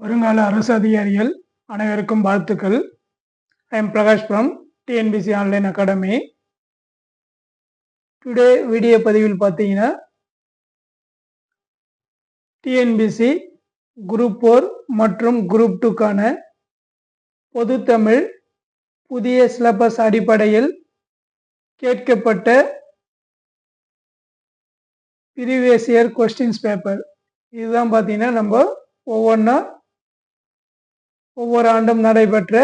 வருங்கால அரசு அதிகாரிகள் அனைவருக்கும் வாழ்த்துக்கள். I am Prakash from TNPC Online Academy. Today video பதிவில் பார்த்தீங்கன்னா TNPC குரூப் 4 மற்றும் குரூப் 2க்கான பொது தமிழ் புதிய சிலபஸ் அடிப்படையில் கேட்கப்பட்ட ப்ரீவியஸ் இயர் கொஸ்டின்ஸ் பேப்பர் இதுதான் பார்த்தீங்கன்னா நம்ம ஒவ்வொரு ஆண்டும் நடைபெற்ற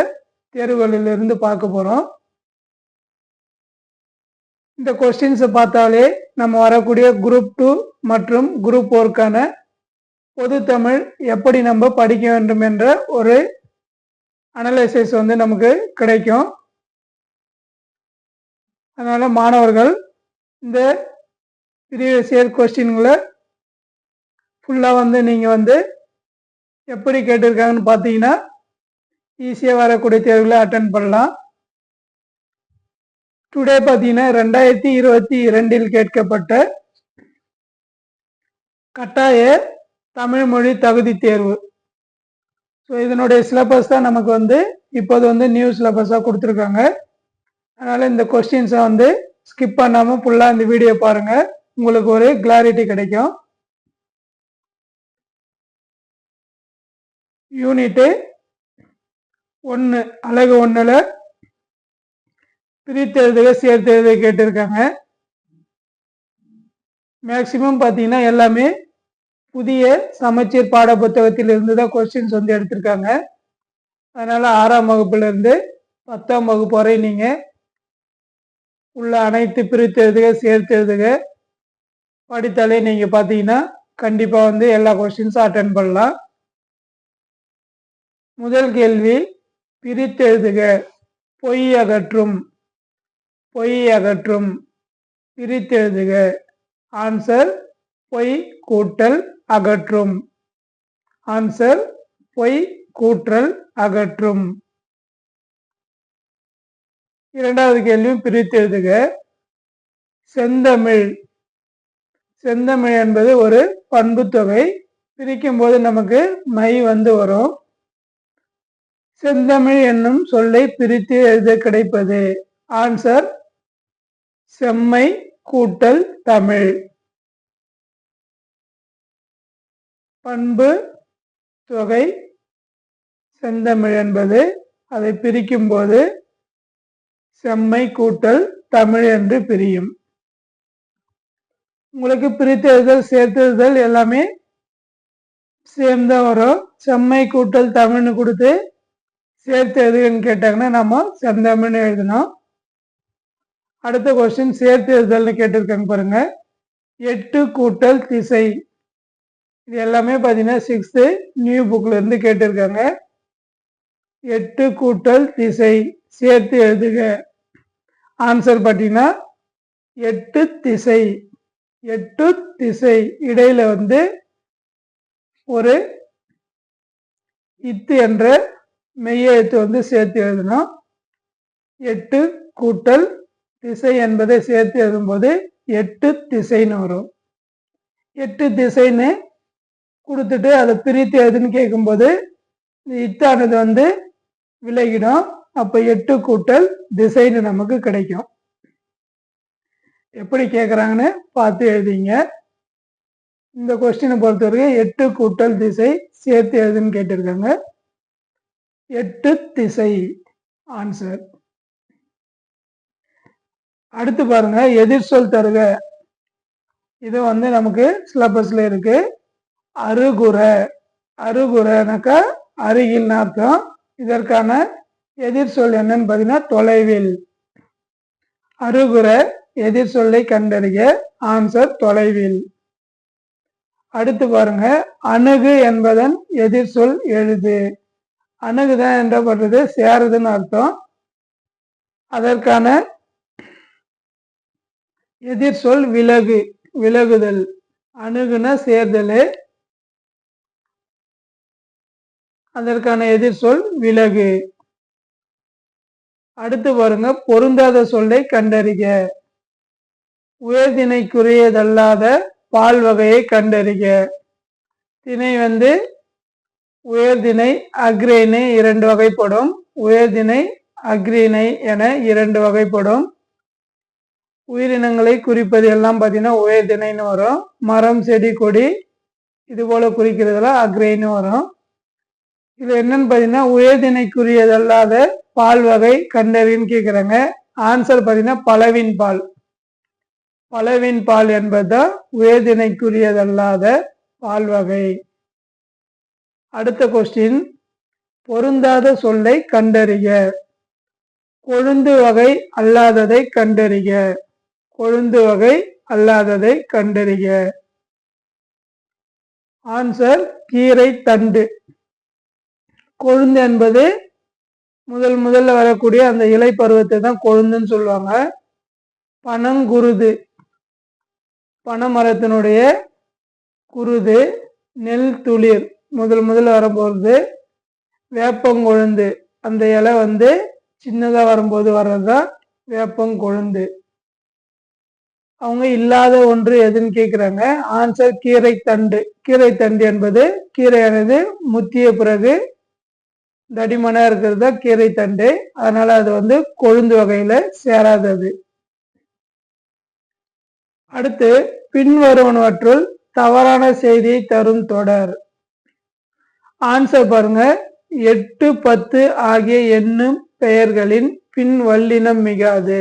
தேர்வுகளிலிருந்து பார்க்க போகிறோம். இந்த கொஸ்டின்ஸை பார்த்தாலே நம்ம வரக்கூடிய குரூப் 2 மற்றும் குரூப் 4க்கான பொது தமிழ் எப்படி நம்ம படிக்க வேண்டும் என்ற ஒரு அனலைசிஸ் நமக்கு கிடைக்கும். அதனால் மாணவர்கள் இந்த ப்ரீவியஸ் இயர் கொஸ்டின்களை ஃபுல்லாக நீங்கள் எப்படி கேட்டிருக்காங்கன்னு பார்த்தீங்கன்னா ஈஸியாக வரக்கூடிய தேர்வுகளை அட்டன் பண்ணலாம். டுடே பார்த்தீங்கன்னா 2022 கேட்கப்பட்ட கட்டாய தமிழ் மொழி தகுதி தேர்வு. ஸோ இதனுடைய சிலபஸ் தான் நமக்கு இப்போது நியூ சிலபஸாக கொடுத்துருக்காங்க. அதனால் இந்த கொஸ்டின்ஸை ஸ்கிப் பண்ணாமல் ஃபுல்லாக இந்த வீடியோ பாருங்கள், உங்களுக்கு ஒரு கிளாரிட்டி கிடைக்கும். யூனிட்டு 1 அலகு 1ல் பிரித்தெழுதுக சேர்த்தெழுதுக கேட்டிருக்காங்க. மேக்சிமம் பார்த்தீங்கன்னா எல்லாமே புதிய சமச்சீர் பாட புத்தகத்தில் இருந்து தான் கொஸ்டின்ஸ் எடுத்திருக்காங்க. அதனால் 6ஆம் வகுப்புலேருந்து 10ஆம் வகுப்பு வரை நீங்கள் உள்ள அனைத்து பிரித்தெழுதுக சேர்த்தெழுதுக படித்தாலே நீங்கள் பார்த்தீங்கன்னா கண்டிப்பாக எல்லா கொஸ்டின்ஸும் அட்டன் பண்ணலாம். முதல் கேள்வி, பிரித்தெழுதுக பொய் அகற்றும் பொய் அகற்றும் பிரித்தெழுதுக. ஆன்சர் பொய் கூட்டல் அகற்றும். ஆன்சர் பொய் கூட்டல் அகற்றும். இரண்டாவது கேள்வி, பிரித்தெழுதுக செந்தமிழ். செந்தமிழ் என்பது ஒரு பண்பு தொகை. பிரிக்கும் போது நமக்கு மை வரும். செந்தமிழ் என்னும் சொல்லை பிரித்து எழுத கிடைப்பது. ஆன்சர் செம்மை கூட்டல் தமிழ். பண்பு தொகை செந்தமிழ் என்பது, அதை பிரிக்கும் போது செம்மை கூட்டல் தமிழ் என்று பிரியும். உங்களுக்கு பிரித்தெழுதல் சேர்த்தெழுதல் எல்லாமே சேம் தான் வரும். செம்மை கூட்டல் தமிழ்னு கொடுத்து சேர்த்து எழுதுன்னு கேட்டாங்கன்னா நம்ம செந்தமிழ்னு எழுதணும். அடுத்த கொஸ்டின், சேர்த்து எழுதல்னு கேட்டிருக்காங்க பாருங்க. 8 கூட்டல் திசை. இது எல்லாமே பார்த்தீங்கன்னா 6th நியூ புக்ல இருந்து கேட்டிருக்காங்க. 8 கூட்டல் திசை சேர்த்து எழுதுக. ஆன்சர் பார்த்தீங்கன்னா 8 திசை. 8 திசை இடையில ஒரு இத்து என்ற மெய்யெழுத்து சேர்த்து எழுதணும். 8 கூட்டல் திசை என்பதை சேர்த்து எழுதும்போது 8 திசைன்னு வரும். 8 திசைன்னு கொடுத்துட்டு அதை பிரித்து எழுதுன்னு கேட்கும்போது இத்தானது விலகிடும். அப்போ 8 கூட்டல் திசைன்னு நமக்கு கிடைக்கும். எப்படி கேட்குறாங்கன்னு பார்த்து எழுதிங்க. இந்த கொஸ்டினை பொறுத்தவரைக்கும் 8 கூட்டல் திசை சேர்த்து எழுதுன்னு கேட்டிருக்காங்க. 8 திசை ஆன்சர். அடுத்து பாருங்க, எதிர் சொல் தருக. இது நமக்கு சிலபஸ்ல இருக்கு. அருகுற. அருகுறனாக்கா அருகில் அர்த்தம். இதற்கான எதிர் சொல் என்னன்னு பார்த்தீங்கன்னா தொலைவில். அருகுற எதிர் சொல்லை கண்டறிக. ஆன்சர் தொலைவில். அடுத்து பாருங்க, அணுகு என்பதன் எதிர் சொல் எழுது. அணுகுதான் என்ற பண்றது சேருதுன்னு அர்த்தம். அதற்கான எதிர் சொல் விலகு, விலகுதல். அணுகுன சேர்தல், அதற்கான எதிர் சொல் விலகு. அடுத்து பாருங்க, பொருந்தாத சொல்லை கண்டறிக. உயர்திணைக்குரியதல்லாத பால் வகையை கண்டறிக. திணை உயர்திணை அஃறிணை இரண்டு வகைப்படும். உயர்திணை அஃறிணை என இரண்டு வகைப்படும். உயிரினங்களை குறிப்பது எல்லாம் பார்த்தீங்கன்னா உயர்திணைன்னு வரும். மரம் செடி கொடி இது போல குறிக்கிறதுல அஃறிணைன்னு வரும். இது என்னன்னு பார்த்தீங்கன்னா உயர்திணைக்குரியதல்லாத பால் வகை கண்டறின்னு கேட்குறாங்க. ஆன்சர் பார்த்தீங்கன்னா பலவின் பால். பலவின் பால் என்பதுதான் உயர்திணைக்குரியதல்லாத பால் வகை. அடுத்த கொஸ்டின், பொருந்தாத சொல்லை கண்டறிக. கொழுந்து வகை அல்லாததை கண்டறிக. கொழுந்து வகை அல்லாததை கண்டறிக. ஆன்சர் கீரை தண்டு. கொழுந்து என்பது முதல்ல வரக்கூடிய அந்த இலை பருவத்தை தான் கொழுந்துன்னு சொல்லுவாங்க. பனங்குருது பனைமரத்தினுடைய குருது. நெல் துளிர் முதல்ல வரும்போது. வேப்பங்கொழுந்து அந்த இலை சின்னதா வரும்போது வர்றதுதான் வேப்பங்கொழுந்து. அவங்க இல்லாத ஒன்று எதுன்னு கேட்குறாங்க. ஆன்சர் கீரை தண்டு. கீரை தண்டு என்பது கீரையானது முத்திய பிறகு தடிமனா இருக்கிறது தான் கீரை தண்டு. அதனால அது கொழுந்து வகையில சேராதது. அடுத்து, பின்வருவனவற்றுள் தவறான செய்தியை தரும் தொடர். ஆன்சர் பாருங்க. 8, 10 ஆகிய எண்ணும் பெயர்களின் பின் வல்லினம் மிகாது.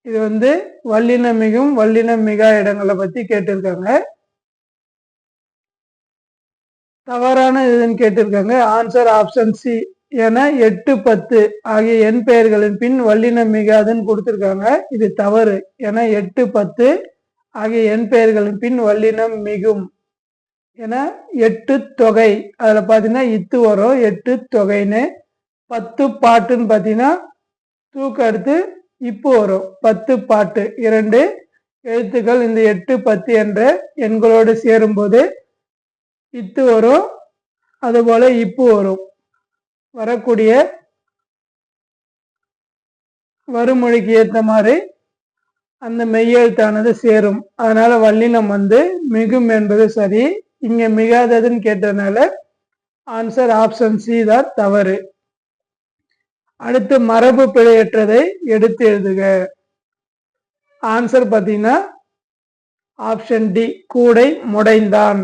இது வல்லினம் மிகும் வல்லினம் மிகா இடங்களை பத்தி கேட்டிருக்காங்க. தவறான இதுன்னு கேட்டிருக்காங்க. Answer option C. ஏன்னா 8, 10 ஆகிய எண் பெயர்களின் பின் வல்லினம் மிகாதுன்னு கொடுத்திருக்காங்க. இது தவறு. ஏன்னா 8, 10 ஆகிய எண் பெயர்களின் பின் வல்லினம் மிகும். ஏன்னா 8 தொகை அதுல பாத்தீங்கன்னா இத்து வரும். 8 தொகைன்னு. 10 பாட்டுன்னு பாத்தீங்கன்னா தூக்கு அடுத்து இப்பு வரும். 10 பாட்டு இரண்டு எழுத்துக்கள் இந்த 8, 10 என்ற எண்களோடு சேரும்போது இத்து வரும். அதுபோல இப்பு வரும். வரக்கூடிய வருமொழிக்கு ஏற்ற மாதிரி அந்த மெய்யெழுத்தானது சேரும். அதனால வல்லினம் மிகும் என்பது சரி. இங்க மிகாததுன்னு கேட்டதுனால ஆன்சர் ஆப்ஷன் சி தான் தவறு. அடுத்து, மரபு பிழையற்றதை எடுத்து எழுதுக. ஆன்சர் பார்த்தீங்கன்னா ஆப்ஷன் டி. கூடை முடைந்தான்.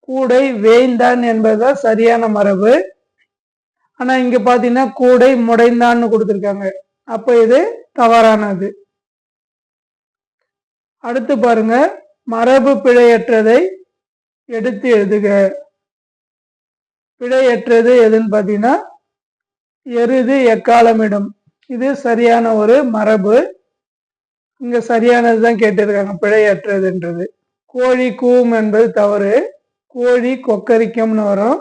கூடை வேய்ந்தான் என்பதுதான் சரியான மரபு. ஆனா இங்க பாத்தீங்கன்னா கூடை முடைந்தான்னு கொடுத்திருக்காங்க. அப்ப இது தவறானது. அடுத்து பாருங்க, மரபு பிழையற்றதை எடுத்து எழுதுக. பிழையற்றது எதுன்னு பாத்தீங்கன்னா எருது எக்காலமிடும். இது சரியான ஒரு மரபு. இங்க சரியானதுதான் கேட்டிருக்காங்க பிழையற்றதுன்றது. கோழி கூவும் என்பது தவறு. கோழி கொக்கரிக்கும்னு வரும்.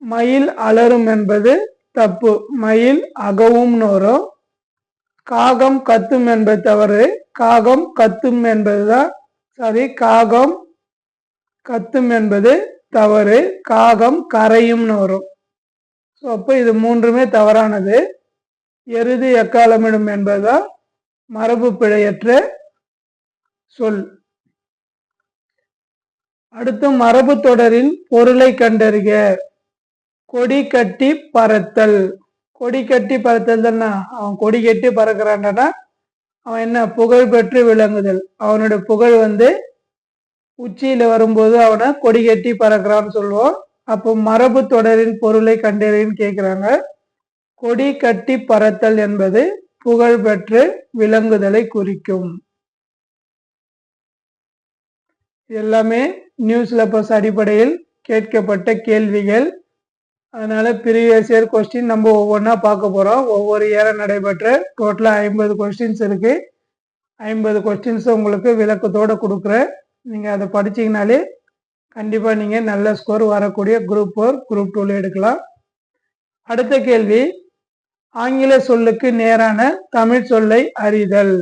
மயில் அலரும் என்பது தப்பு. மயில் அகவும்னு வரும். காகம் கத்தும் என்பது தவறு. காகம் கத்தும் என்பதுதான் சரி. காகம் கத்தும் என்பது தவறு. காகம் கரையும்னு வரும். அப்போ இது மூன்றுமே தவறானது. எருது எக்காலமிடும் என்பதுதான் மரபு பிழையற்ற சொல். அடுத்து, மரபு தொடரின் பொருளை கண்டறிக. கொடி கட்டி பறத்தல். கொடி கட்டி பறத்தல் தானே. அவன் கொடி கட்டி பறக்கிறான்னா அவன் என்ன புகழ் பெற்று விளங்குதல். அவனோட புகழ் உச்சியில வரும்போது அவனை கொடி கட்டி பறக்கிறான்னு சொல்லுவோம். அப்போ மரபு தொடரின் பொருளை கண்டறின்னு கேட்கிறாங்க. கொடி கட்டி பறத்தல் என்பது புகழ் பெற்று விளங்குதலை குறிக்கும். எல்லாமே நியூஸ் சிலபஸ் அடிப்படையில் கேட்கப்பட்ட கேள்விகள். அதனால ப்ரீவியஸ் இயர் கொஸ்டின் நம்ம ஒவ்வொன்றா பார்க்க போறோம். ஒவ்வொரு இயரும் நடைபெற்ற டோட்டலா 50 கொஸ்டின்ஸ் இருக்கு. 50 கொஸ்டின்ஸ் உங்களுக்கு விளக்கத்தோட கொடுக்குறேன். நீங்க அதை படிச்சீங்கனாலே கண்டிப்பா நீங்க நல்ல ஸ்கோர் வரக்கூடிய குரூப் 4 குரூப் 2 எடுக்கலாம். அடுத்த கேள்வி, ஆங்கில சொல்லுக்கு நேரான தமிழ் சொல்லை அறிதல்.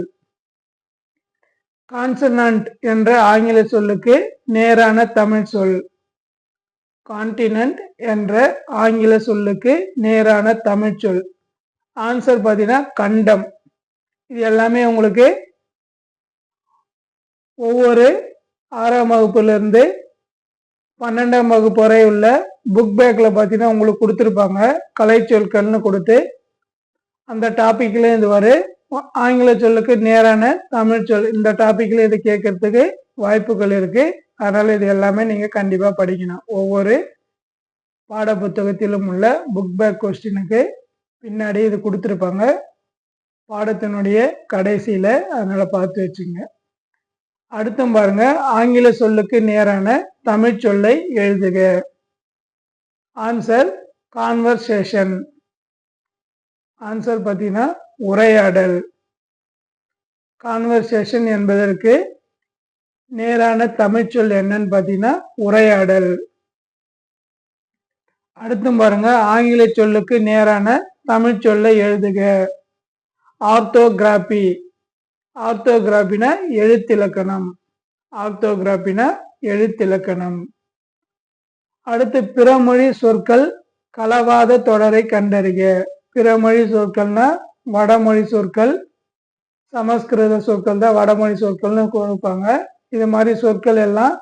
கான்சனன்ட் என்ற ஆங்கில சொல்லுக்கு நேரான தமிழ் சொல். கான்டினென்ட் என்ற ஆங்கில சொல்லுக்கு நேரான தமிழ் சொல். ஆன்சர் பார்த்தீங்கன்னா கண்டம். இது எல்லாமே உங்களுக்கு ஒவ்வொரு 6ஆம் வகுப்புல இருந்து 12ஆம் வகுப்பு வரை உள்ள புக் பேக்ல பார்த்தீங்கன்னா உங்களுக்கு கொடுத்துருப்பாங்க. கலை சொற்கள்னு கொடுத்து அந்த டாபிக்ல இது வரும். ஆங்கில சொல்லுக்கு நேரான தமிழ் சொல் இந்த டாபிக்ல இது கேட்கறதுக்கு வாய்ப்புகள் இருக்கு. அதனால இது எல்லாமே நீங்க கண்டிப்பா படிக்கணும். ஒவ்வொரு பாட புத்தகத்திலும் உள்ள புக் பேக் கொஸ்டினுக்கு பின்னாடி இது கொடுத்துருப்பாங்க பாடத்தினுடைய கடைசியில. அதனால பார்த்து வச்சுங்க. அடுத்தும் பாருங்க, ஆங்கில சொல்லுக்கு நேரான தமிழ் சொல்லை எழுதுக. Answer conversation. ஆன்சர் பார்த்தீங்கன்னா உரையாடல். கான்வர்சேஷன் என்பதற்கு நேரான தமிழ் சொல் என்னன்னு பார்த்தீங்கன்னா உரையாடல். அடுத்தும் பாருங்க, ஆங்கில சொல்லுக்கு நேரான தமிழ் சொல்லை எழுதுக. ஆர்த்தோகிராபி. ஆர்த்தோகிராபினா எழுத்திலக்கணம். ஆர்த்தோகிராபினா எழுத்திலக்கணம். அடுத்து பிறமொழி சொற்கள் கலவாத தொடரை கண்டறிக. பிறமொழி சொற்கள்னா வடமொழி சொற்கள், சமஸ்கிருத சொற்கள் தான் வடமொழி சொற்கள்னு கொடுப்பாங்க. இது மாதிரி சொற்கள் எல்லாம்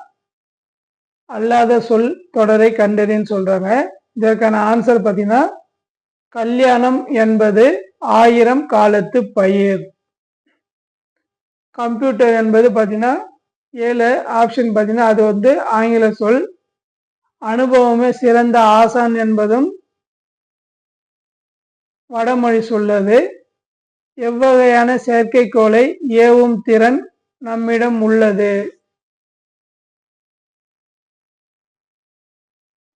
அல்லாத சொல் தொடரை கண்டறின்னு சொல்றாங்க. இதற்கான ஆன்சர் பார்த்தீங்கன்னா கல்யாணம் என்பது 1000 காலத்து பயிர். கம்ப்யூட்டர் என்பது பார்த்தீங்கன்னா 7 ஆப்ஷன் பார்த்தீங்கன்னா அது ஆங்கில சொல். அனுபவமே சிறந்த ஆசான் என்பதும் வடமொழி சொல்லது. எவ்வகையான செயற்கைக்கோளை ஏவும் திறன் நம்மிடம் உள்ளது.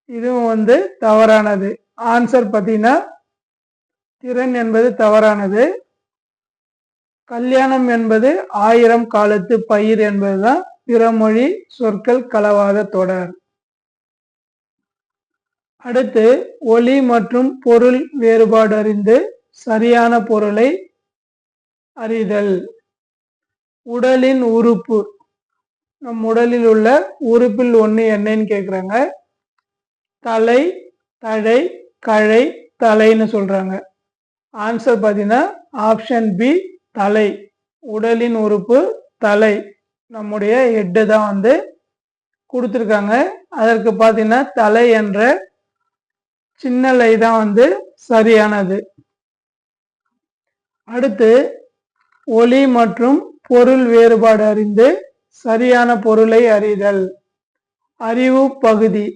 இதுவும் தவறானது. ஆன்சர் பார்த்தீங்கன்னா திறன் என்பது தவறானது. கல்யாணம் என்பது 1000 காலத்து பயிர் என்பதுதான் பிறமொழி சொற்கள் கலவாத தொடர். அடுத்து ஒலி மற்றும் பொருள் வேறுபாடு அறிந்து சரியான பொருளை அறிதல். உடலின் உறுப்பு. நம் உடலில் உள்ள உறுப்பில் ஒன்று என்னன்னு கேட்குறாங்க. தலை, தழை, கழை, தலைன்னு சொல்றாங்க. ஆன்சர் பார்த்தீங்கன்னா ஆப்ஷன் பி தலை. உடலின் உறுப்பு தலை. நம்முடைய ஹெட்டு தான் கொடுத்துருக்காங்க. அதற்கு பார்த்தீங்கன்னா தலை என்ற சின்னலை தான் சரியானது. அடுத்து ஒலி மற்றும் பொருள் வேறுபாடு அறிந்து சரியான பொருளை அறிதல். அறிவு பகுதி.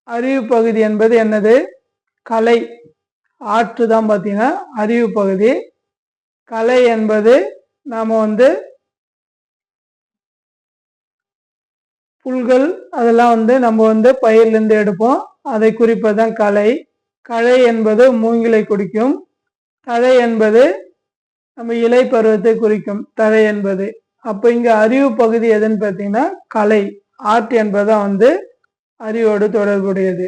அறிவு பகுதி என்பது என்னது? கலை. ஆற்று தான் பார்த்தீங்கன்னா அறிவு பகுதி. கலை என்பது நாம புல்கள் அதெல்லாம் நம்ம பயிர்லேருந்து எடுப்போம். அதை குறிப்பதுதான் கலை. கழை என்பது மூங்கிலை குறிக்கும். தழை என்பது நம்ம இலை பருவத்தை குறிக்கும். தழை என்பது. அப்போ இங்க அறிவு பகுதி எதுன்னு பார்த்தீங்கன்னா கலை. ஆர்ட் என்பதுதான் அறிவோடு தொடர்புடையது.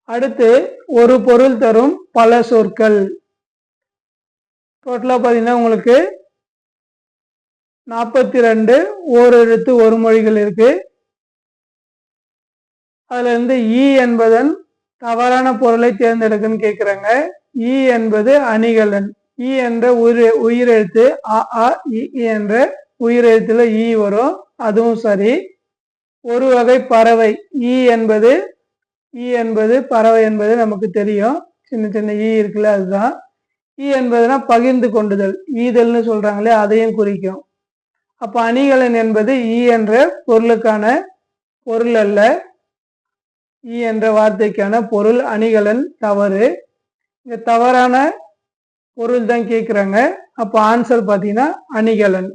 அடுத்து ஒரு பொருள் தரும் பல சொற்கள். டோட்டலா பார்த்தீங்கன்னா உங்களுக்கு 42 ஓரெழுத்து ஒரு மொழிகள் இருக்கு. அதுல ஈ என்பதன் தவறான பொருளை தேர்ந்தெடுக்குன்னு கேட்கிறாங்க. ஈ என்பது அணிகலன். ஈ என்ற உயிரெழுத்து அ இ என்ற உயிரெழுத்துல ஈ வரும். அதுவும் சரி. ஒரு வகை பறவை. ஈ என்பது பறவை என்பது நமக்கு தெரியும். சின்ன சின்ன ஈ இருக்குல்ல, அதுதான். ஈ என்பதுனா பகிர்ந்து கொண்டுதல், ஈதல்னு சொல்றாங்களே, அதையும் குறிக்கும். அப்ப அணிகலன் என்பது ஈ என்ற பொருளுக்கான பொருள் அல்ல. ஈ என்ற வார்த்தைக்கான பொருள் அணிகலன். தவறு. இங்க தவறான பொருள் தான் கேட்கிறாங்க. அப்ப ஆன்சர் பார்த்தீங்கன்னா அணிகலன்.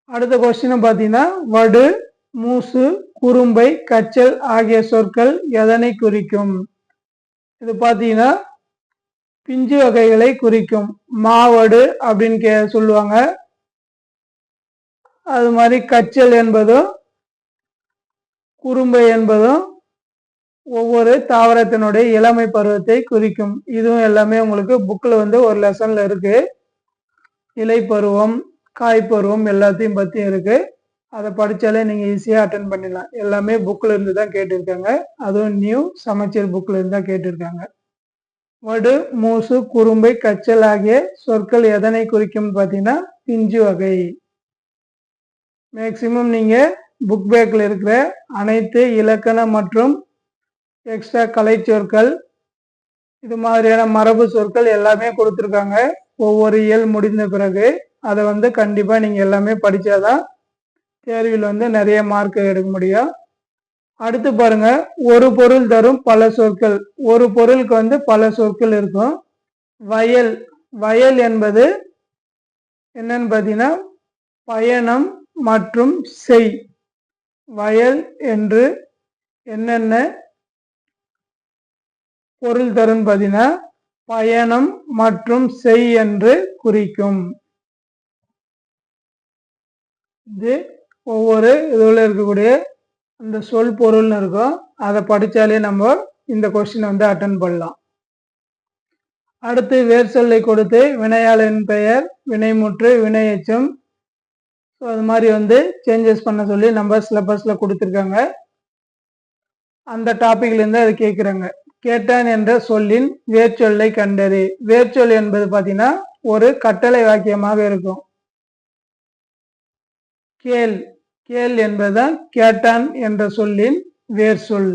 அடுத்த கொஸ்டின் பார்த்தீங்கன்னா வடு, மூசு, குறும்பை, கச்சல் ஆகிய சொற்கள் எதனை குறிக்கும்? இது பார்த்தீங்கன்னா பிஞ்சு வகைகளை குறிக்கும். மாவடு அப்படின்னு சொல்லுவாங்க. அது மாதிரி கச்சல் என்பதும் குறும்பை என்பதும் ஒவ்வொரு தாவரத்தினுடைய இளமை பருவத்தை குறிக்கும். இதுவும் எல்லாமே உங்களுக்கு புக்கில் ஒரு லெசன்ல இருக்கு. இலை பருவம், காய் பருவம் எல்லாத்தையும் பற்றி இருக்கு. அதை படித்தாலே நீங்கள் ஈஸியாக அட்டன் பண்ணிடலாம். எல்லாமே புக்கில் இருந்து தான் கேட்டிருக்காங்க. அதுவும் நியூ சமச்சீர் புக்கில் இருந்து தான் கேட்டிருக்காங்க. வடு, மூசு, குறும்பை, கச்சல் ஆகிய சொற்கள் எதனை குறிக்கும் பார்த்தீங்கன்னா பிஞ்சு வகை. மேக்சிமம் நீங்கள் புக் பேக்கில் இருக்கிற அனைத்து இலக்கண மற்றும் எக்ஸ்ட்ரா கலை சொற்கள், இது மாதிரியான மரபு சொற்கள் எல்லாமே கொடுத்துருக்காங்க. ஒவ்வொரு இயல் முடிந்த பிறகு அதை கண்டிப்பாக நீங்கள் எல்லாமே படித்தாதான் தேர்வில் நிறைய மார்க் எடுக்க முடியும். அடுத்து பாருங்க, ஒரு பொருள் தரும் பல சொற்கள். ஒரு பொருளுக்கு பல சொற்கள் இருக்கும். வயல், வயல் என்பது என்னன்னு பார்த்தீங்கன்னா பயணம் மற்றும் செய். வயல் என்று என்னென்ன பொருள் தரும் பார்த்தீங்கன்னா பயணம் மற்றும் செய் என்று குறிக்கும். இது ஒவ்வொரு இதில் இருக்கக்கூடிய அந்த சொல் பொருள்னு இருக்கும். அதை படித்தாலே நம்ம இந்த கொஸ்டின் அட்டன் பண்ணலாம். அடுத்து வேர் சொல்லை கொடுத்து வினையாளரின் பெயர், வினைமுற்று, வினையெச்சம், ஸோ அது மாதிரி சேஞ்சஸ் பண்ண சொல்லி நம்ம சிலபஸில் கொடுத்துருக்காங்க. அந்த டாபிக்லேருந்து அது கேட்குறாங்க. கேட்டான் என்ற சொல்லின் வேர்ச்சொல்லை கண்டறி. வேர்ச்சொல் என்பது பார்த்தீங்கன்னா ஒரு கட்டளை வாக்கியமாக இருக்கும். கேள், கேள் என்பதுதான் கேட்டான் என்ற சொல்லின் வேர் சொல்.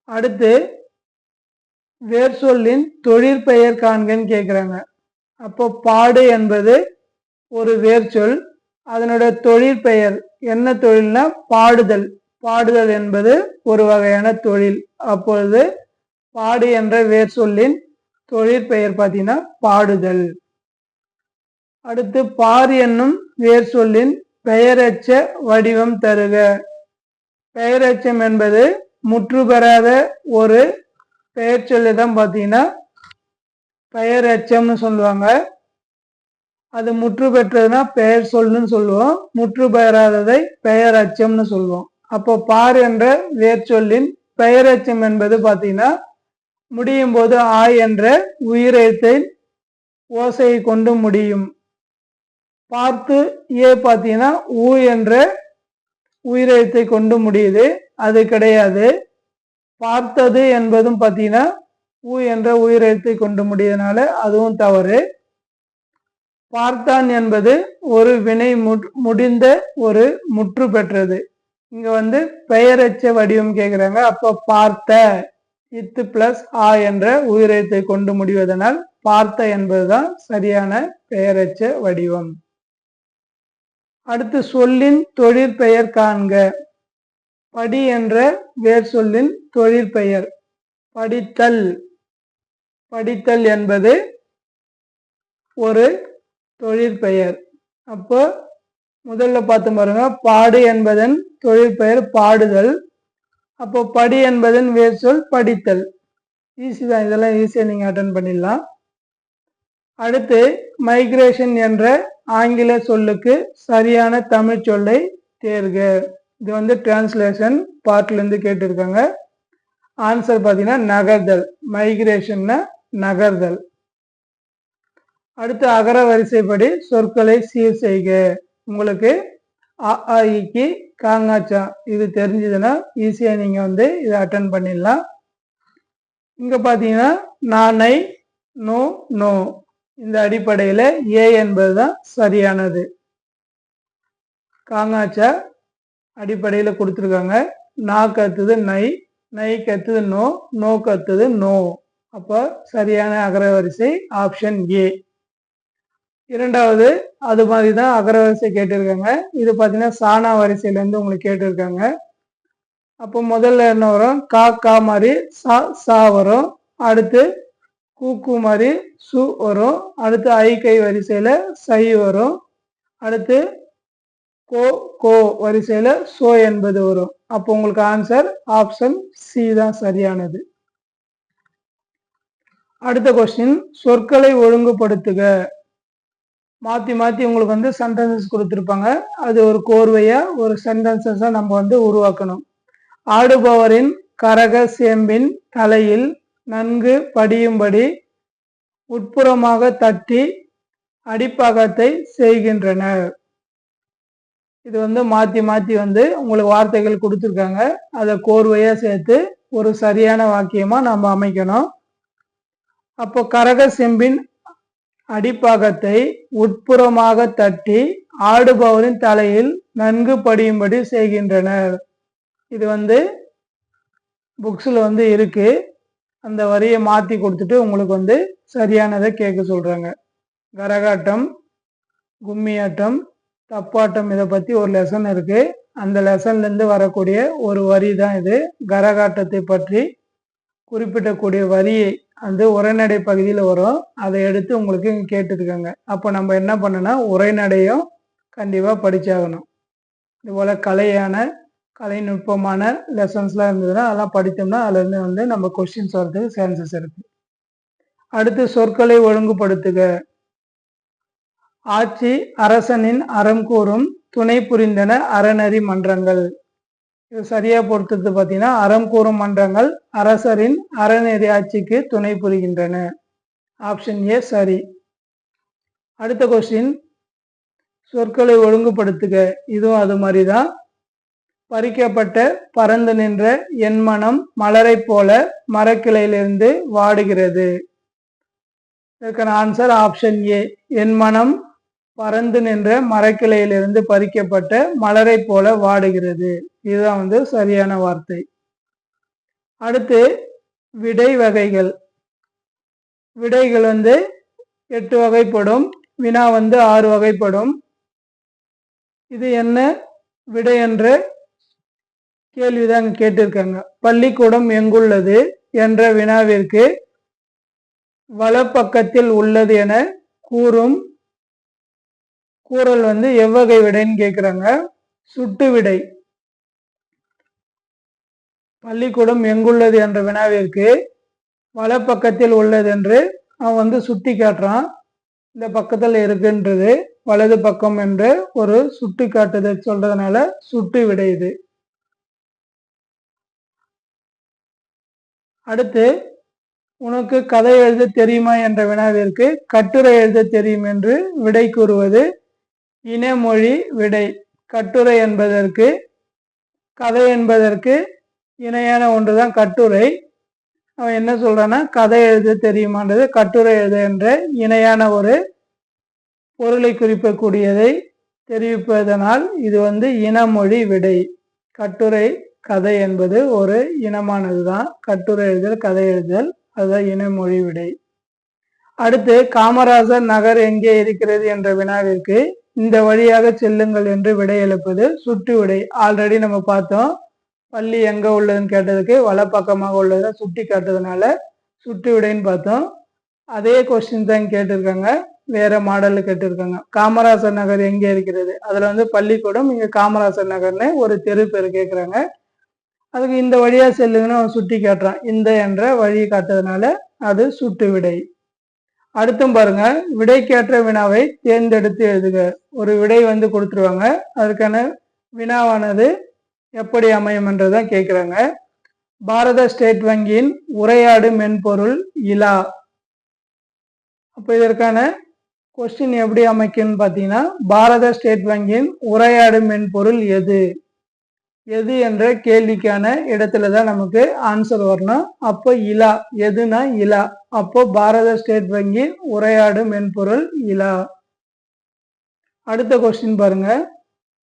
அடுத்து வேர் சொல்லின் தொழிற்பெயர் காண்கன்னு கேட்குறாங்க. அப்போ பாடு என்பது ஒரு வேர் சொல். அதனுடைய தொழிற்பெயர் என்ன தொழில்னா பாடுதல். பாடுதல் என்பது ஒரு வகையான தொழில். அப்பொழுது பாடு என்ற வேர் சொல்லின் தொழிற்பெயர் பார்த்தீங்கன்னா பாடுதல். அடுத்து பார் என்னும் வேர் சொல்லின் பெயரச்ச வடிவம் தருக. பெயரச்சம் என்பது முற்று பெறாத ஒரு பெயர் சொல்லி தான் பார்த்தீங்கன்னா பெயரச்சம்னு சொல்லுவாங்க. அது முற்று பெற்றதுன்னா பெயர் சொல்லுன்னு சொல்லுவோம். முற்று பெறாததை பெயர் அச்சம்னு சொல்லுவோம். அப்போ பார் என்ற வேர் சொல்லின் பெயரச்சம் என்பது பார்த்தீங்கன்னா முடியும் போது ஆ என்ற உயிரெழுத்தை ஓசையை கொண்டு முடியும். பார்த்து ஏ பார்த்தீங்கன்னா ஊ என்ற உயிரெழுத்தை கொண்டு முடியுது. அது கிடையாது. பார்த்தது என்பதும் பார்த்தீங்கன்னா ஊ என்ற உயிரெழுத்தை கொண்டு முடியதுனால அதுவும் தவறு. பார்த்தான் என்பது ஒரு வினை முடிந்த ஒரு முற்று பெற்றது. இங்க பெயரச்ச வடிவம் கேட்குறாங்க. அப்போ பார்த்த இத்து பிளஸ் ஆ என்ற உயிரெழுத்தை கொண்டு முடிவதனால் பார்த்த என்பதுதான் சரியான பெயரச்ச வடிவம். அடுத்து சொல்லின் தொழிற்பெயர் காண்க. படி என்ற வேர் சொல்லின் தொழிற்பெயர் படித்தல். படித்தல் என்பது ஒரு தொழிற்பெயர். அப்போ முதல்ல பார்த்து பாருங்க, பாடு என்பதன் தொழிற்பெயர் பாடுதல். அப்போ படி என்பதன் வேர் சொல் படித்தல். ஈஸி தான், இதெல்லாம் ஈஸியாக நீங்கள் அட்டன் பண்ணிடலாம். அடுத்து மைக்ரேஷன் என்ற ஆங்கில சொல்லுக்கு சரியான தமிழ் சொல்லை தேர்க. இது டிரான்ஸ்லேஷன் பார்ட்லேருந்து கேட்டிருக்காங்க. ஆன்சர் பார்த்தீங்கன்னா நகர்தல். மைக்ரேஷன்னா நகர்தல். அடுத்து அகர வரிசைப்படி சொற்களை சீர் செய்க. உங்களுக்கு அ ஆ இக்கு காங்காச்சா இது தெரிஞ்சதுன்னா ஈஸியாக நீங்கள் இதை அட்டன் பண்ணிடலாம். இங்கே பார்த்தீங்கன்னா நானை, நோ, நோ, இந்த அடிப்படையில் ஏ என்பது தான் சரியானது. காங்காச்சா அடிப்படையில் கொடுத்துருக்காங்க. நா கத்துது நை, நை கத்துது நோ, நோ கத்துது நோ. அப்போ சரியான அகரவரிசை ஆப்ஷன் ஏ. இரண்டாவது அது மாதிரி தான் அகரவரிசை கேட்டிருக்காங்க. இது பார்த்தீங்கன்னா சாணா வரிசையிலேருந்து உங்களுக்கு கேட்டிருக்காங்க. அப்போ முதல்ல என்ன வரும், கா கா மாதிரி சா சா வரும். அடுத்து கூ மாதிரி சு வரும். அடுத்து ஐ கை வரிசையில் சை வரும். அடுத்து கோ கோ வரிசையில் சோ என்பது வரும். அப்போ உங்களுக்கு ஆன்சர் ஆப்ஷன் சி தான் சரியானது. அடுத்த கொஸ்டின், சொற்களை ஒழுங்குபடுத்துக. மாற்றி மாற்றி உங்களுக்கு சென்டென்சஸ் கொடுத்துருப்பாங்க. அது ஒரு கோர்வையாக ஒரு சென்டென்சஸை நம்ம உருவாக்கணும். ஆடுபவரின் கரக சேம்பின் தலையில் நன்கு படியும்படி உட்புறமாக தட்டி அடிப்பாகத்தை செய்கின்றனர். இது மாற்றி மாற்றி உங்களுக்கு வார்த்தைகள் கொடுத்துருக்காங்க. அதை கோர்வையாக சேர்த்து ஒரு சரியான வாக்கியமாக நம்ம அமைக்கணும். அப்போ கரக செம்பின் அடிப்பாகத்தை உட்புறமாக தட்டி ஆடுபவரின் தலையில் நன்கு படியும்படி செய்கின்றனர். இது புக்ஸில் இருக்கு. அந்த வரியை மாற்றி கொடுத்துட்டு உங்களுக்கு சரியானதை கேட்க சொல்றாங்க. கரகாட்டம், கும்மியாட்டம், தப்பாட்டம் இதை பத்தி ஒரு லெசன் இருக்கு. அந்த லெசன்ல இருந்து வரக்கூடிய ஒரு வரி தான் இது. கரகாட்டத்தை பற்றி குறிப்பிடக்கூடிய வரியை உரைநடை பகுதியில் வரும். அதை எடுத்து உங்களுக்கு இங்க கேட்டுருக்காங்க. அப்போ நம்ம என்ன பண்ணணும்னா உரைநடையும் கண்டிப்பா படிச்சாகணும். இதுபோல கலைநுட்பமான லெசன்ஸ்லாம் இருந்ததுன்னா அதெல்லாம் படித்தோம்னா அதுல இருந்து நம்ம கொஸ்டின்ஸ் வரதுக்கு சான்சஸ் இருக்கு. அடுத்து சொற்களை ஒழுங்குபடுத்துக. ஆட்சி அரசனின் அறம் கூறும் துணை புரிந்தன அறநெறி மன்றங்கள். இது சரியா பொறுத்தது பார்த்தீங்கன்னா அறம் கூறும் மன்றங்கள் அரசரின் அறநெறி ஆட்சிக்கு துணை புரிகின்றன. ஆப்ஷன் ஏ சரி. அடுத்த கொஸ்டின் சொற்களை ஒழுங்குபடுத்துக. இதுவும் அது மாதிரிதான். பறிக்கப்பட்ட பறந்து நின்ற என் மனம் மலரை போல மரக்கிளையிலிருந்து வாடுகிறது. இதற்கான ஆன்சர் ஆப்ஷன் ஏ. என் மனம் பறந்து நின்ற மரக்கிளையிலிருந்து பறிக்கப்பட்ட மலரை போல வாடுகிறது. இதுதான் சரியான வார்த்தை. அடுத்து விடை வகைகள். விடைகள் 8 வகைப்படும். வினா 6 வகைப்படும். இது என்ன விடை என்ற கேள்விதான் கேட்டிருக்காங்க. பள்ளிக்கூடம் எங்குள்ளது என்ற வினாவிற்கு வலப்பக்கத்தில் உள்ளது என கூறும் கூறல் எவ்வகை விடைன்னு கேட்கிறாங்க. சுட்டு விடை. பள்ளிக்கூடம் எங்குள்ளது என்ற வினாவிற்கு வலப்பக்கத்தில் உள்ளது என்று அவன் சுட்டி காட்டுறான். இந்த பக்கத்தில் இருக்குன்றது வலது பக்கம் என்று ஒரு சுட்டி காட்டுதல் சொல்றதுனால சுட்டு விடை இது. அடுத்து உனக்கு கதை எழுத தெரியுமா என்ற வினாவிற்கு கட்டுரை எழுத தெரியும் என்று விடை கூறுவது இனமொழி விடை. கட்டுரை என்பதற்கு கதை என்பதற்கு இணையான ஒன்றுதான் கட்டுரை. அவன் என்ன சொல்றான்னா கதை எழுத தெரியுமான்றது கட்டுரை எழுத என்ற இணையான ஒரு பொருளை குறிப்பிடக்கூடியதை தெரிவிப்பதனால் இது இனமொழி விடை. கட்டுரை கதை என்பது ஒரு இனமானதுதான். கட்டுரை எழுதல் கதை எழுதல் அதுதான் இனமொழி விடை. அடுத்து காமராஜர் நகர் எங்கே இருக்கிறது என்ற வினாவிற்கு இந்த வழியாக செல்லுங்கள் என்று விடை எழுப்பது சுட்டு விடை. ஆல்ரெடி நம்ம பார்த்தோம். பள்ளி எங்க உள்ளதுன்னு கேட்டதுக்கு வலப்பக்கமாக உள்ளதை சுட்டி காட்டுறதுனால சுட்டு விடைன்னு பார்த்தோம். அதே கொஸ்டின் தான் கேட்டிருக்காங்க. வேற மாடல்ல கேட்டிருக்காங்க. காமராஜர் நகர் எங்கே இருக்கிறது, அதுல பள்ளிக்கூடம், இங்க காமராஜர் நகர்னு ஒரு தெரு பேர் கேட்குறாங்க. அதுக்கு இந்த வழியா செல்லுங்கன்னு அவன் சுட்டி காட்டுறான். இந்த என்ற வழி காட்டுறதுனால அது சுட்டு விடை. அடுத்தும் பாருங்க, விடைக்கேற்ற வினாவை தேர்ந்தெடுத்து எழுதுக. ஒரு விடை கொடுத்துருவாங்க. அதுக்கான வினாவானது எப்படி அமையும் என்றதான் கேட்குறாங்க. பாரத ஸ்டேட் வங்கியின் உரையாடு மென்பொருள் இலா. அப்போ இதற்கான கொஸ்டின் எப்படி அமைக்கும்னு பார்த்தீங்கன்னா பாரத ஸ்டேட் வங்கியின் உரையாடு மென்பொருள் எது எது என்ற கேள்விக்கான இடத்துல தான் நமக்கு ஆன்சர் வரணும். அப்போ இலா எதுனா இலா. அப்போ பாரத ஸ்டேட் வங்கி உரையாடு மென்பொருள் இலா. அடுத்த கொஸ்டின் பாருங்க.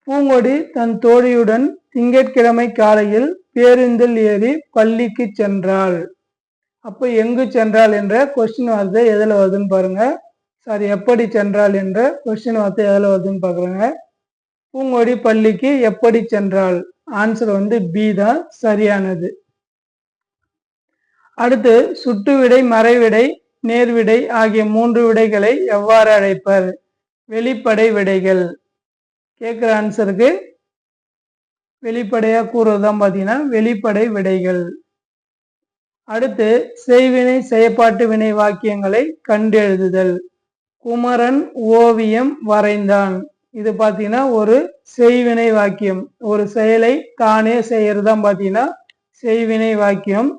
பூங்கொடி தன் தோழியுடன் திங்கட்கிழமை காலையில் பேருந்தில் ஏறி பள்ளிக்கு சென்றாள். அப்போ எங்கு சென்றாள் என்ற கொஸ்டின் வார்த்தை எதில் வருதுன்னு பாருங்க. சாரி, எப்படி சென்றாள் என்ற கொஸ்டின் வார்த்தை எதில் வருதுன்னு பாக்குறாங்க. பூங்கொடி பள்ளிக்கு எப்படி சென்றாள். ஆன்சர் பி தான் சரியானது. அடுத்து சுட்டு விடை, மறைவிடை, நேர்விடை ஆகிய 3 விடைகளை எவ்வாறு அழைப்பர். வெளிப்படை விடைகள். கேட்குற ஆன்சருக்கு வெளிப்படையா கூறுவதுதான் பார்த்தீங்கன்னா வெளிப்படை விடைகள். அடுத்து செய்வினை செயற்பாட்டு வினை வாக்கியங்களை கண்டு எழுதுதல். குமரன் ஓவியம் வரைந்தான். இது பார்த்தீங்கன்னா ஒரு செய்வினை வாக்கியம். ஒரு செயலை தானே செய்யறதுதான் பார்த்தீங்கன்னா செய்வினை வாக்கியம்.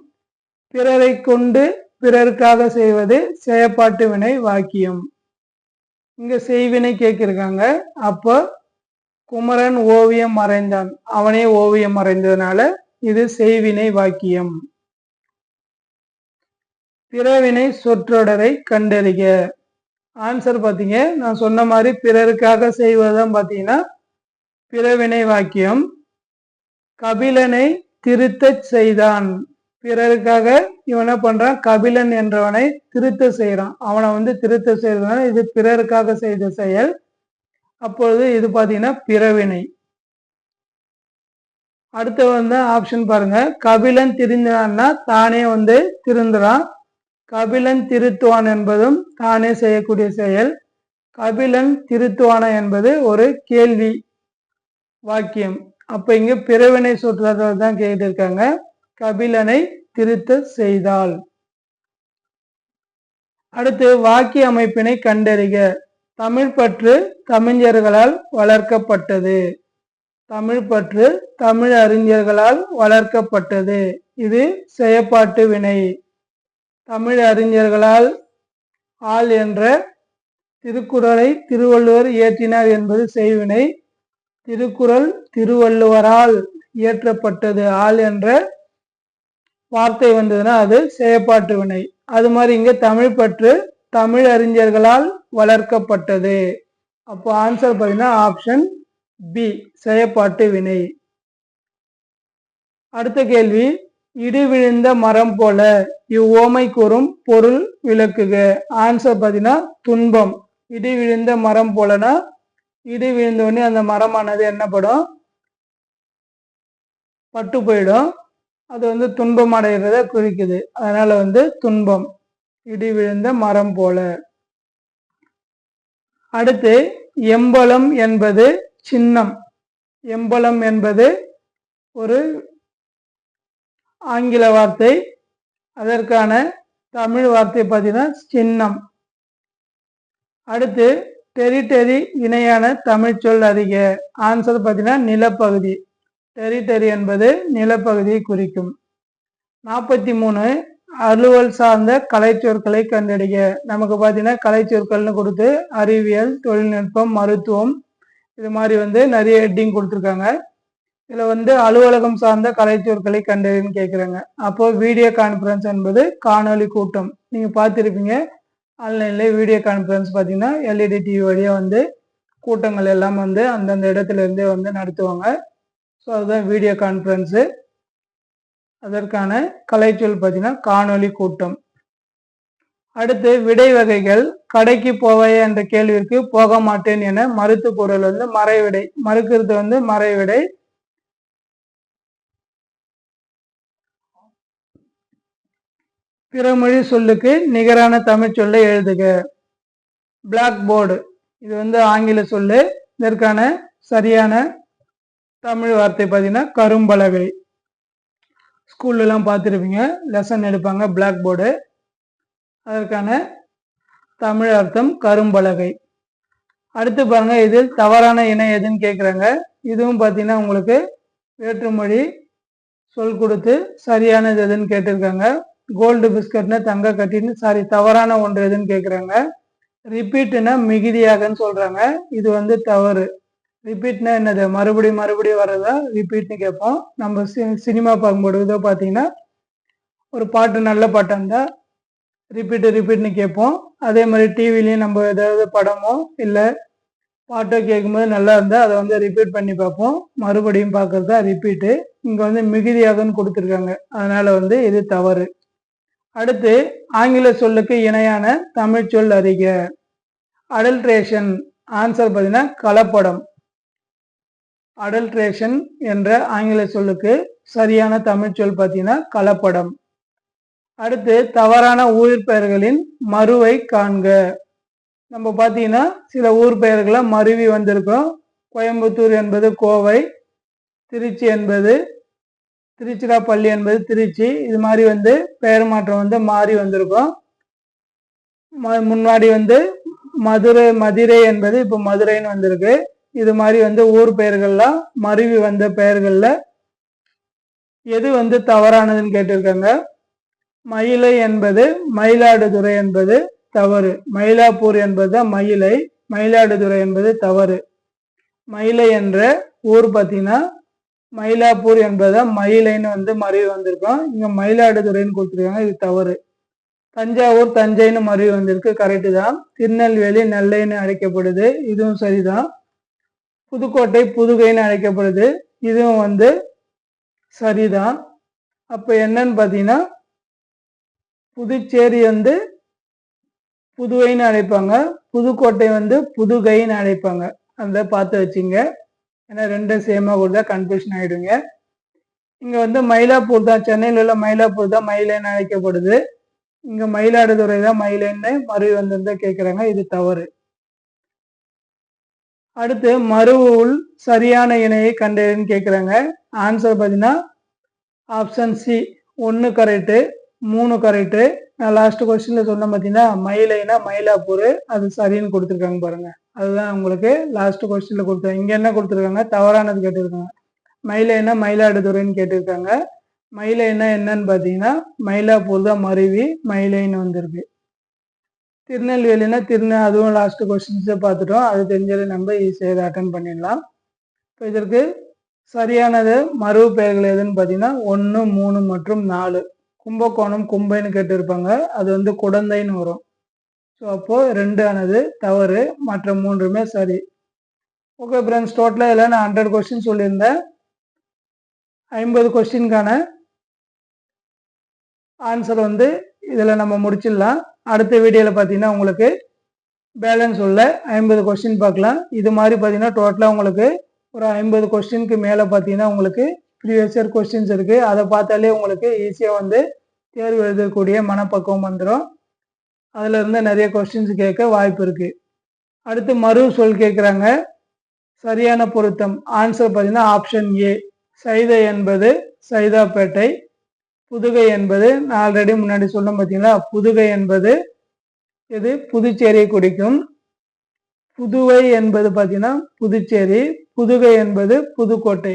பிறரை கொண்டு பிறருக்காக செய்வது செயற்பாட்டு வினை வாக்கியம். இங்க செய்வினை கேட்கிருக்காங்க. அப்போ குமரன் ஓவியம் வரைந்தான், அவனே ஓவியம் வரைந்ததுனால இது செய்வினை வாக்கியம். பிறவினை சொற்றொடரை கண்டறிக. ஆன்சர் பார்த்தீங்க நான் சொன்ன மாதிரி பிறருக்காக செய்வதுதான் பார்த்தீங்கன்னா பிறவினை வாக்கியம். கபிலனை திருத்தச் செய்தான். பிறருக்காக இவன் என்ன பண்றான், கபிலன் என்றவனை திருத்த செய்யறான். அவனை திருத்த செய்யறதுனால இது பிறருக்காக செய்த செயல். அப்பொழுது இது பாத்தீங்கன்னா பிறவினை. அடுத்து ஆப்ஷன் பாருங்க. கபிலன் திருந்தினான்னா தானே திருந்துறான். கபிலன் திருத்துவான் என்பதும் தானே செய்யக்கூடிய செயல். கபிலன் திருத்துவான என்பது ஒரு கேள்வி வாக்கியம். அப்ப இங்க பிறவினை சொற்றொடர் கேட்டிருக்காங்க. கபிலனை திருத்த செய்தால். அடுத்து வாக்கிய அமைப்பினை கண்டறிக. தமிழ் பற்று தமிழர்களால் வளர்க்கப்பட்டது. தமிழ் பற்று தமிழ் அறிஞர்களால் வளர்க்கப்பட்டது. இது செயற்பாட்டு வினை. தமிழ் அறிஞர்களால் ஆள் என்ற திருக்குறளை திருவள்ளுவர் இயற்றினார் என்பது செய்வினை. திருக்குறள் திருவள்ளுவரால் இயற்றப்பட்டது. ஆள் என்ற வார்த்தை வந்ததுன்னா அது செயற்பாட்டு வினை. அது மாதிரி இங்க தமிழ் பற்று தமிழ் அறிஞர்களால் வளர்க்கப்பட்டது. அப்போ ஆன்சர் பார்த்தீங்கன்னா ஆப்ஷன் பி, செயற்பாட்டு வினை. அடுத்த கேள்வி, இடி விழுந்த மரம் போல இவ்வோமை கூறும் பொருள் விளக்குக. ஆன்சர் பார்த்தீங்கன்னா துன்பம். இடி விழுந்த மரம் போலனா இடி விழுந்த உடனே அந்த மரமானது என்னப்படும், பட்டு போயிடும். அது துன்பம் அடைகிறத குறிக்குது. அதனால துன்பம், இடி விழுந்த மரம் போல. அடுத்து எம்பலம் என்பது சின்னம். எம்பலம் என்பது ஒரு ஆங்கில வார்த்தை. அதற்கான தமிழ் வார்த்தை பார்த்தீங்கன்னா சின்னம். அடுத்து டெரிட்டரி இணையான தமிழ் சொல் அறிக. ஆன்சர் பார்த்தீங்கன்னா நிலப்பகுதி. டெரிட்டரி என்பது நிலப்பகுதியை குறிக்கும். 43 அலுவல் சார்ந்த கலைச்சொற்களை கண்டறிக. நமக்கு பார்த்தீங்கன்னா கலைச்சொற்கள்னு கொடுத்து அறிவியல், தொழில்நுட்பம், மருத்துவம் இது மாதிரி நிறைய ஹெட்டிங் கொடுத்துருக்காங்க. இதுல அலுவலகம் சார்ந்த கலைச்சொற்களை கண்டறின்னு கேட்குறாங்க. அப்போ வீடியோ கான்ஃபரன்ஸ் என்பது காணொலி கூட்டம். நீங்க பார்த்துருப்பீங்க ஆன்லைன்ல வீடியோ கான்ஃபரன்ஸ் பார்த்தீங்கன்னா எல்இடி டிவி வழியா கூட்டங்கள் எல்லாம் அந்தந்த இடத்துல இருந்தே நடத்துவாங்க. ஸோ அதுதான் வீடியோ கான்ஃபரன்ஸு. அதற்கான கலைச்சொல் பார்த்தீங்கன்னா காணொலி கூட்டம். அடுத்து விடை வகைகள். கடைக்கு போவாயே என்ற கேள்விற்கு போக மாட்டேன் என மறுத்து பொருள் மறைவிடை. மறுக்கிறது மறைவிடை. பிறமொழி சொல்லுக்கு நிகரான தமிழ் சொல்லை எழுதுக. பிளாக் போர்டு இது ஆங்கில சொல்லு. இதற்கான சரியான தமிழ் வார்த்தை பார்த்தீங்கன்னா கரும்பலகை. ஸ்கூல்லாம் பார்த்துருப்பீங்க, லெசன் எடுப்பாங்க பிளாக் போர்டு. அதற்கான தமிழ் அர்த்தம் கரும்பலகை. அடுத்து பாருங்க, இதில் தவறான இணை எதுன்னு கேட்குறாங்க. இதுவும் பார்த்தீங்கன்னா உங்களுக்கு வேற்றுமொழி சொல் கொடுத்து சரியானது எதுன்னு கேட்டிருக்காங்க. கோல்டு பிஸ்கட்னு தங்க கட்டின்னு தவறான ஒன்று எதுன்னு கேட்குறாங்க. ரிப்பீட்னா மிகுதியாகன்னு சொல்றாங்க. இது தவறு. ரிப்பீட்னா என்னது, மறுபடியும் மறுபடியும் வர்றதா ரிப்பீட்னு கேட்போம். நம்ம சினிமா பார்க்கும்போது இதோ பார்த்தீங்கன்னா ஒரு பாட்டு நல்ல பாட்டாக இருந்தால் ரிப்பீட்னு கேட்போம். அதே மாதிரி டிவிலையும் நம்ம ஏதாவது படமோ இல்லை பாட்டோ கேட்கும்போது நல்லா இருந்தால் அதை ரிப்பீட் பண்ணி பார்ப்போம். மறுபடியும் பார்க்கறது தான் ரிப்பீட்டு. இங்கே மிகுதியாகன்னு கொடுத்துருக்காங்க. அதனால இது தவறு. அடுத்து ஆங்கில சொல்லுக்கு இணையான தமிழ் சொல் அறிக. அடல்ட்ரேஷன். ஆன்சர் பார்த்தீங்கன்னா கலப்படம். அடல்ட்ரேஷன் என்ற ஆங்கில சொல்லுக்கு சரியான தமிழ் சொல் பார்த்தீங்கன்னா கலப்படம். அடுத்து தவறான ஊர் பெயர்களின் மறுவை காண்க. நம்ம பார்த்தீங்கன்னா சில ஊர் பெயர்களை மருவி வந்திருக்கோம். கோயம்புத்தூர் என்பது கோவை, திருச்சி என்பது திருச்சிராப்பள்ளி என்பது திருச்சி. இது மாதிரி பெயர் மாற்றம் மாறி வந்திருக்கும். முன்னாடி மதுரை என்பது இப்போ மதுரைன்னு வந்திருக்கு. இது மாதிரி ஊர் பெயர்கள்லாம் மருவி வந்த பெயர்கள்ல எது தவறானதுன்னு கேட்டிருக்காங்க. மயிலை என்பது மயிலாடுதுறை என்பது தவறு. மயிலாப்பூர் என்பது மயிலை, மயிலாடுதுறை என்பது தவறு. மயிலை என்ற ஊர் பார்த்தீங்கன்னா மயிலாப்பூர் என்பதை மயிலைன்னு மருவி வந்திருக்கோம். இங்க மயிலாடுதுறைன்னு கொடுத்துருக்காங்க. இது தவறு. தஞ்சாவூர் தஞ்சைன்னு மருவி வந்திருக்கு, கரெக்டு தான். திருநெல்வேலி நெல்லைன்னு அழைக்கப்படுது, இதுவும் சரிதான். புதுக்கோட்டை புதுகைன்னு அழைக்கப்படுது, இதுவும் வந்து சரிதான். அப்ப என்னன்னு பாத்தீங்கன்னா புதுச்சேரி வந்து புதுவைன்னு அழைப்பாங்க, புதுக்கோட்டை வந்து புதுகைன்னு அழைப்பாங்க. அந்த பார்த்து வச்சுங்க, ஏன்னா ரெண்டும் சேமா கொடுத்தா கன்ஃபியூஷன் ஆயிடுங்க. இங்க வந்து மயிலாப்பூர் தான், சென்னையில் உள்ள மயிலாப்பூர் தான் மயிலைன்னு அழைக்கப்படுது. இங்க மயிலாடுதுறை தான் மயிலைன்னு மருவி வந்திருந்தா கேட்குறாங்க, இது தவறு. அடுத்து மருவுள் சரியான இணையை கண்டறின்னு கேட்குறாங்க. ஆன்சர் பார்த்தீங்கன்னா ஆப்ஷன் சி 1 கரெக்டு, 3 கரெக்டு. நான் லாஸ்ட் கொஸ்டின்ல சொன்ன பார்த்தீங்கன்னா மயிலைனா மயிலாப்பூர், அது சரின்னு கொடுத்துருக்காங்க பாருங்க. அதுதான் உங்களுக்கு லாஸ்ட் கொஸ்டின்ல கொடுத்தாங்க. இங்க என்ன கொடுத்துருக்காங்க, தவறானது கேட்டிருக்காங்க. மயிலைனா மயிலாடுதுறைன்னு கேட்டிருக்காங்க. மயிலைனா என்னன்னு பார்த்தீங்கன்னா மயிலாப்பூர் தான் மருவி மயிலைன்னு வந்திருக்கு. திருநெல்வேலினா அதுவும் லாஸ்ட் கொஸ்டின்ஸை பார்த்துட்டோம், அது தெரிஞ்சதை நம்ம ஈஸியாக இதை அட்டன் பண்ணிடலாம். இப்போ இதற்கு சரியானது மருவு பெயர்கள் எதுன்னு பார்த்தீங்கன்னா 1, 3 மற்றும் 4. கும்பகோணம் கும்பைன்னு கேட்டிருப்பாங்க, அது வந்து குடந்தைன்னு வரும். ஸோ அப்போ 2 ஆனது தவறு, மற்ற 3மே சரி. ஓகே ஃப்ரெண்ட்ஸ், டோட்டலாக இதில் நான் 100 கொஸ்டின் சொல்லியிருந்தேன். 50 கொஸ்டின்கான ஆன்சர் வந்து இதில் நம்ம முடிச்சிடலாம். அடுத்த வீடியோவில் பார்த்தீங்கன்னா உங்களுக்கு பேலன்ஸ் உள்ள 50 கொஸ்டின் பார்க்கலாம். இது மாதிரி பார்த்தீங்கன்னா டோட்டலாக உங்களுக்கு ஒரு 50 கொஸ்டினுக்கு மேலே பார்த்தீங்கன்னா உங்களுக்கு ப்ரீவியஸ் இயர் கொஸ்டின்ஸ் இருக்குது. அதை பார்த்தாலே உங்களுக்கு ஈஸியாக வந்து தேர்வு எழுதக்கூடிய மனப்பக்குவம் வந்துடும். அதில் இருந்து நிறைய கொஸ்டின்ஸ் கேட்க வாய்ப்பு இருக்குது. அடுத்து மறு சொல் கேட்குறாங்க. சரியான பொருத்தம் ஆன்சர் பார்த்தீங்கன்னா ஆப்ஷன் ஏ, சைதை என்பது சைதாப்பேட்டை, புதுகை என்பது நான் ஆல்ரெடி முன்னாடி சொன்னோம் பார்த்தீங்களா, புதுகை என்பது இது புதுச்சேரியை குறிக்கும். புதுவை என்பது பார்த்தீங்கன்னா புதுச்சேரி, புதுகை என்பது புதுக்கோட்டை,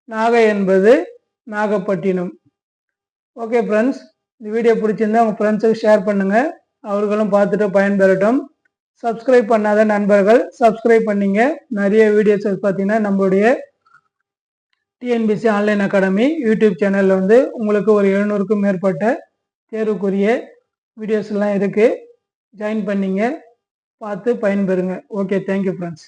நாகை என்பது நாகப்பட்டினம். ஓகே ஃப்ரெண்ட்ஸ், இந்த வீடியோ பிடிச்சிருந்தா உங்கள் ஃப்ரெண்ட்ஸுக்கு ஷேர் பண்ணுங்கள், அவர்களும் பார்த்துட்டு பயன்பெறட்டும். சப்ஸ்கிரைப் பண்ணாத நண்பர்கள் சப்ஸ்கிரைப் பண்ணிங்க. நிறைய வீடியோஸ் பார்த்தீங்கன்னா நம்மளுடைய டிஎன்பிசி ஆன்லைன் அகாடமி யூடியூப் சேனலில் வந்து உங்களுக்கு ஒரு 700க்கும் மேற்பட்ட தேர்வுக்குரிய வீடியோஸ்லாம் இருக்குது. ஜாயின் பண்ணிங்க, பார்த்து பயன்பெறுங்க. Okay, thank you friends.